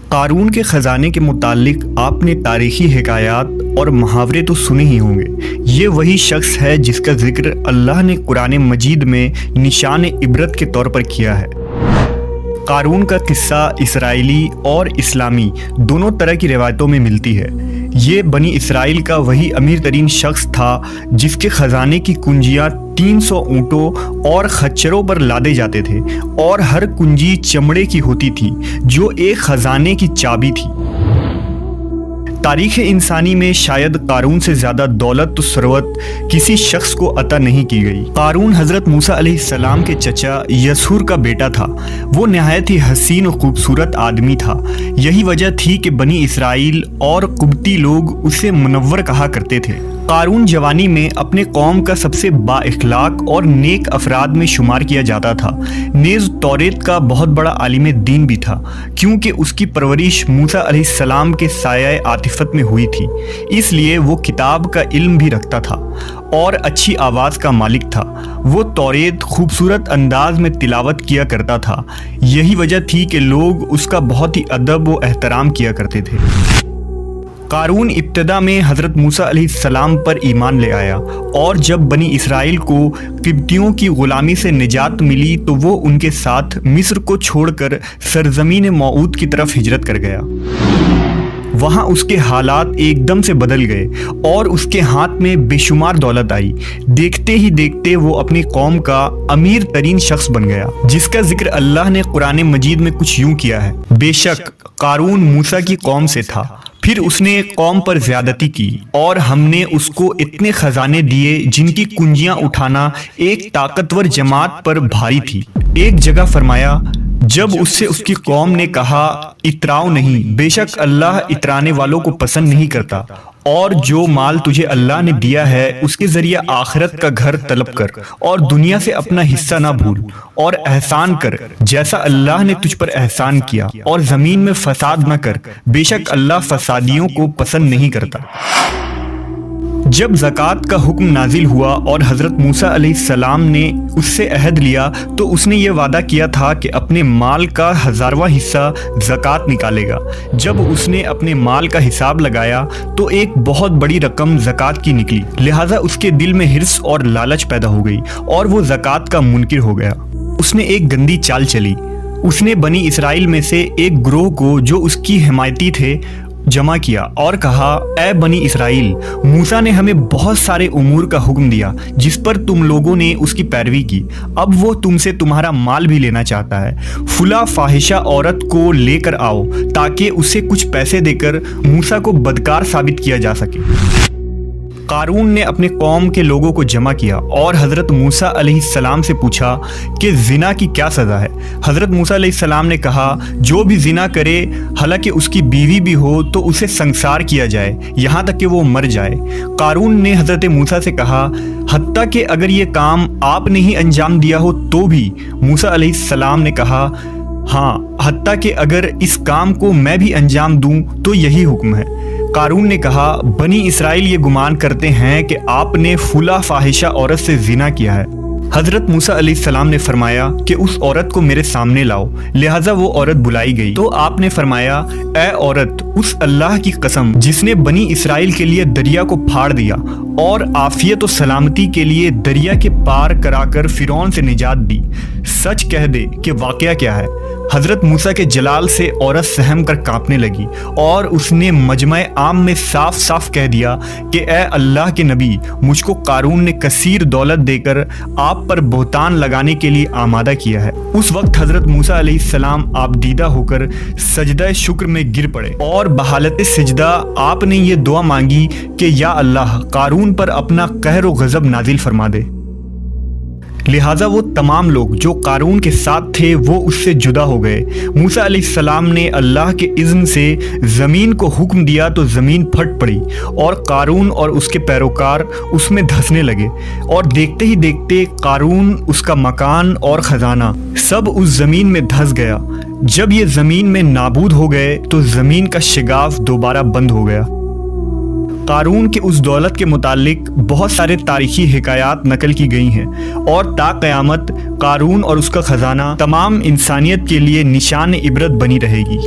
قارون کے خزانے کے متعلق آپ نے تاریخی حکایات اور محاورے تو سنے ہی ہوں گے۔ یہ وہی شخص ہے جس کا ذکر اللہ نے قرآن مجید میں نشان عبرت کے طور پر کیا ہے۔ قارون کا قصہ اسرائیلی اور اسلامی دونوں طرح کی روایتوں میں ملتی ہے۔ یہ بنی اسرائیل کا وہی امیر ترین شخص تھا جس کے خزانے کی کنجیاں 300 اونٹوں اور خچروں پر لادے جاتے تھے، اور ہر کنجی چمڑے کی ہوتی تھی جو ایک خزانے کی چابی تھی۔ تاریخ انسانی میں شاید قارون سے زیادہ دولت و ثروت کسی شخص کو عطا نہیں کی گئی۔ قارون حضرت موسیٰ علیہ السلام کے چچا یسہور کا بیٹا تھا۔ وہ نہایت ہی حسین و خوبصورت آدمی تھا۔ یہی وجہ تھی کہ بنی اسرائیل اور قبطی لوگ اسے منور کہا کرتے تھے۔ قارون جوانی میں اپنے قوم کا سب سے با اخلاق اور نیک افراد میں شمار کیا جاتا تھا، نیز توریت کا بہت بڑا عالم دین بھی تھا، کیونکہ اس کی پرورش موسیٰ علیہ السلام کے سایہ عاطفت میں ہوئی تھی، اس لیے وہ کتاب کا علم بھی رکھتا تھا اور اچھی آواز کا مالک تھا۔ وہ توریت خوبصورت انداز میں تلاوت کیا کرتا تھا، یہی وجہ تھی کہ لوگ اس کا بہت ہی ادب و احترام کیا کرتے تھے۔ قارون ابتدا میں حضرت موسیٰ علیہ السلام پر ایمان لے آیا، اور جب بنی اسرائیل کو قبطیوں کی غلامی سے نجات ملی تو وہ ان کے ساتھ مصر کو چھوڑ کر سرزمین موعود کی طرف ہجرت کر گیا۔ وہاں اس کے حالات ایک دم سے بدل گئے اور اس کے ہاتھ میں بے شمار دولت آئی۔ دیکھتے ہی دیکھتے وہ اپنی قوم کا امیر ترین شخص بن گیا، جس کا ذکر اللہ نے قرآن مجید میں کچھ یوں کیا ہے: بے شک قارون موسیٰ کی قوم سے تھا، پھر اس نے قوم پر زیادتی کی، اور ہم نے اس کو اتنے خزانے دیے جن کی کنجیاں اٹھانا ایک طاقتور جماعت پر بھاری تھی۔ ایک جگہ فرمایا، جب اس سے اس کی قوم نے کہا اتراؤ نہیں، بے شک اللہ اترانے والوں کو پسند نہیں کرتا، اور جو مال تجھے اللہ نے دیا ہے اس کے ذریعے آخرت کا گھر طلب کر، اور دنیا سے اپنا حصہ نہ بھول، اور احسان کر جیسا اللہ نے تجھ پر احسان کیا، اور زمین میں فساد نہ کر، بے شک اللہ فسادیوں کو پسند نہیں کرتا۔ جب زکوٰۃ کا حکم نازل ہوا اور حضرت موسیٰ علیہ السلام نے اس سے عہد لیا تو اس نے یہ وعدہ کیا تھا کہ اپنے مال کا 1000واں حصہ زکوٰۃ نکالے گا۔ جب اس نے اپنے مال کا حساب لگایا تو ایک بہت بڑی رقم زکوٰۃ کی نکلی، لہٰذا اس کے دل میں حرص اور لالچ پیدا ہو گئی اور وہ زکوٰۃ کا منکر ہو گیا۔ اس نے ایک گندی چال چلی۔ اس نے بنی اسرائیل میں سے ایک گروہ کو جو اس کی حمایتی تھے جمع کیا اور کہا، اے بنی اسرائیل، موسیٰ نے ہمیں بہت سارے امور کا حکم دیا جس پر تم لوگوں نے اس کی پیروی کی، اب وہ تم سے تمہارا مال بھی لینا چاہتا ہے۔ فلاں فاحشہ عورت کو لے کر آؤ تاکہ اسے کچھ پیسے دے کر موسیٰ کو بدکار ثابت کیا جا سکے۔ قارون نے اپنے قوم کے لوگوں کو جمع کیا اور حضرت موسیٰ علیہ السلام سے پوچھا کہ زنا کی کیا سزا ہے؟ حضرت موسیٰ علیہ السلام نے کہا، جو بھی زنا کرے حالانکہ اس کی بیوی بھی ہو تو اسے سنسار کیا جائے یہاں تک کہ وہ مر جائے۔ قارون نے حضرت موسیٰ سے کہا، حتیٰ کہ اگر یہ کام آپ نے ہی انجام دیا ہو تو بھی؟ موسیٰ علیہ السلام نے کہا، ہاں، حتیٰ کہ اگر اس کام کو میں بھی انجام دوں تو یہی حکم ہے۔ قارون نے کہا، بنی اسرائیل یہ گمان کرتے ہیں کہ آپ نے فلاں فاحشہ عورت سے زنا کیا ہے۔ حضرت موسیٰ علیہ السلام نے فرمایا کہ اس عورت کو میرے سامنے لاؤ، لہٰذا وہ عورت بلائی گئی تو آپ نے فرمایا، اے عورت، اس اللہ کی قسم جس نے بنی اسرائیل کے لیے دریا کو پھاڑ دیا اور عافیت و سلامتی کے لیے دریا کے پار کرا کر فرعون سے نجات دی، سچ کہہ دے کہ واقعہ کیا ہے۔ حضرت موسیٰ کے جلال سے عورت سہم کر کانپنے لگی اور اس نے مجمع عام میں صاف صاف کہہ دیا کہ اے اللہ کے نبی، مجھ کو قارون نے کثیر دولت دے کر آپ پر بہتان لگانے کے لیے آمادہ کیا ہے۔ اس وقت حضرت موسیٰ علیہ السلام آپ دیدہ ہو کر سجدہ شکر میں گر پڑے اور بحالت سجدہ آپ نے یہ دعا مانگی کہ یا اللہ، قارون پر اپنا قہر و غضب نازل فرما دے۔ لہٰذا وہ تمام لوگ جو قارون کے ساتھ تھے وہ اس سے جدا ہو گئے۔ موسیٰ علیہ السلام نے اللہ کے اذن سے زمین کو حکم دیا تو زمین پھٹ پڑی اور قارون اور اس کے پیروکار اس میں دھسنے لگے، اور دیکھتے ہی دیکھتے قارون، اس کا مکان اور خزانہ سب اس زمین میں دھس گیا۔ جب یہ زمین میں نابود ہو گئے تو زمین کا شگاف دوبارہ بند ہو گیا۔ قارون کے اس دولت کے متعلق بہت سارے تاریخی حکایات نقل کی گئی ہیں، اور تا قیامت قارون اور اس کا خزانہ تمام انسانیت کے لیے نشان عبرت بنی رہے گی۔